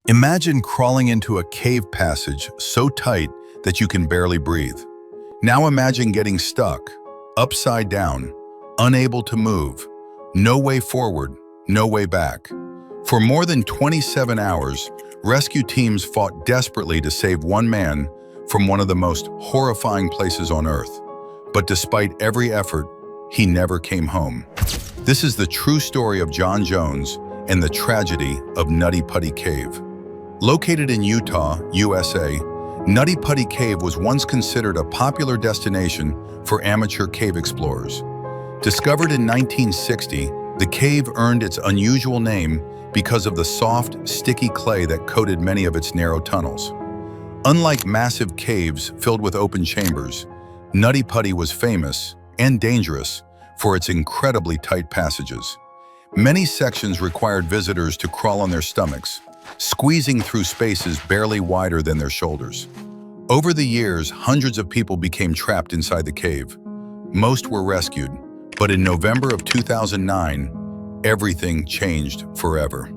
Imagine crawling into a cave passage so tight that you can barely breathe. Now imagine getting stuck, upside down, unable to move, no way forward, no way back. For more than 27 hours, rescue teams fought desperately to save one man from one of the most horrifying places on Earth. But despite every effort, he never came home. This is the true story of John Jones and the tragedy of Nutty Putty Cave. Located in Utah, USA, Nutty Putty Cave was once considered a popular destination for amateur cave explorers. Discovered in 1960, the cave earned its unusual name because of the soft, sticky clay that coated many of its narrow tunnels. Unlike massive caves filled with open chambers, Nutty Putty was famous and dangerous for its incredibly tight passages. Many sections required visitors to crawl on their stomachs, squeezing through spaces barely wider than their shoulders. Over the years, hundreds of people became trapped inside the cave. Most were rescued, but in November of 2009, everything changed forever.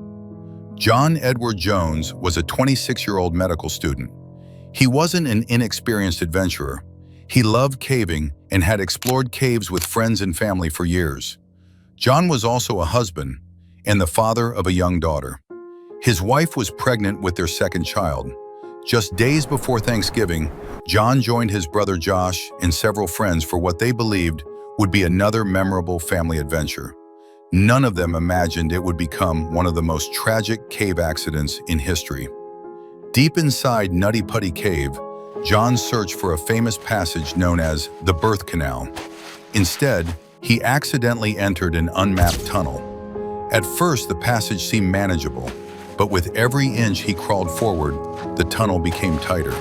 John Edward Jones was a 26-year-old medical student. He wasn't an inexperienced adventurer. He loved caving and had explored caves with friends and family for years. John was also a husband and the father of a young daughter. His wife was pregnant with their second child. Just days before Thanksgiving, John joined his brother Josh and several friends for what they believed would be another memorable family adventure. None of them imagined it would become one of the most tragic cave accidents in history. Deep inside Nutty Putty Cave, John searched for a famous passage known as the Birth Canal. Instead, he accidentally entered an unmapped tunnel. At first, the passage seemed manageable, but with every inch he crawled forward, the tunnel became tighter.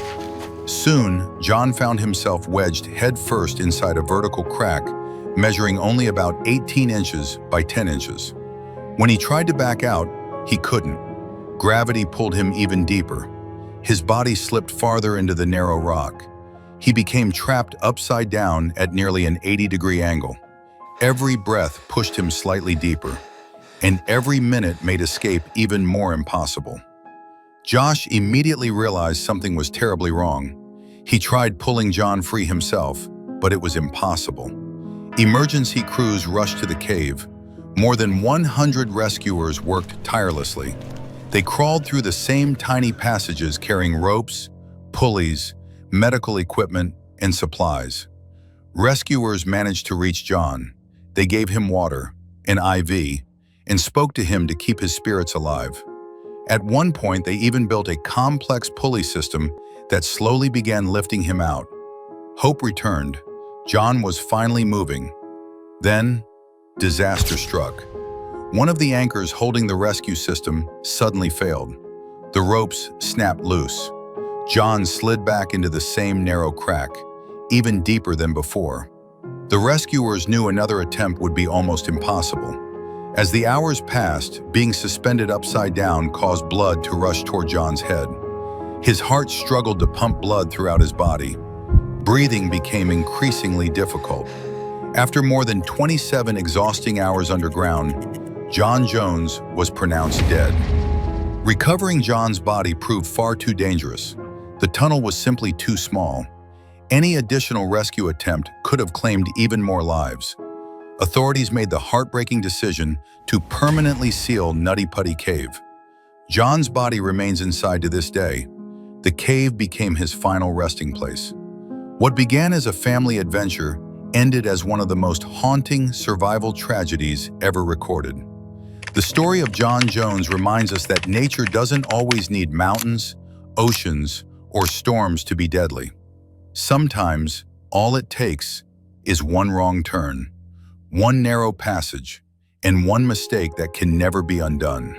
Soon, John found himself wedged headfirst inside a vertical crack, measuring only about 18 inches by 10 inches. When he tried to back out, he couldn't. Gravity pulled him even deeper. His body slipped farther into the narrow rock. He became trapped upside down at nearly an 80-degree angle. Every breath pushed him slightly deeper, and every minute made escape even more impossible. Josh immediately realized something was terribly wrong. He tried pulling John free himself, but it was impossible. Emergency crews rushed to the cave. More than 100 rescuers worked tirelessly. They crawled through the same tiny passages carrying ropes, pulleys, medical equipment, and supplies. Rescuers managed to reach John. They gave him water, an IV, and spoke to him to keep his spirits alive. At one point, they even built a complex pulley system that slowly began lifting him out. Hope returned. John was finally moving. Then, disaster struck. One of the anchors holding the rescue system suddenly failed. The ropes snapped loose. John slid back into the same narrow crack, even deeper than before. The rescuers knew another attempt would be almost impossible. As the hours passed, being suspended upside down caused blood to rush toward John's head. His heart struggled to pump blood throughout his body. Breathing became increasingly difficult. After more than 27 exhausting hours underground, John Jones was pronounced dead. Recovering John's body proved far too dangerous. The tunnel was simply too small. Any additional rescue attempt could have claimed even more lives. Authorities made the heartbreaking decision to permanently seal Nutty Putty Cave. John's body remains inside to this day. The cave became his final resting place. What began as a family adventure ended as one of the most haunting survival tragedies ever recorded. The story of John Jones reminds us that nature doesn't always need mountains, oceans, or storms to be deadly. Sometimes, all it takes is one wrong turn, one narrow passage, and one mistake that can never be undone.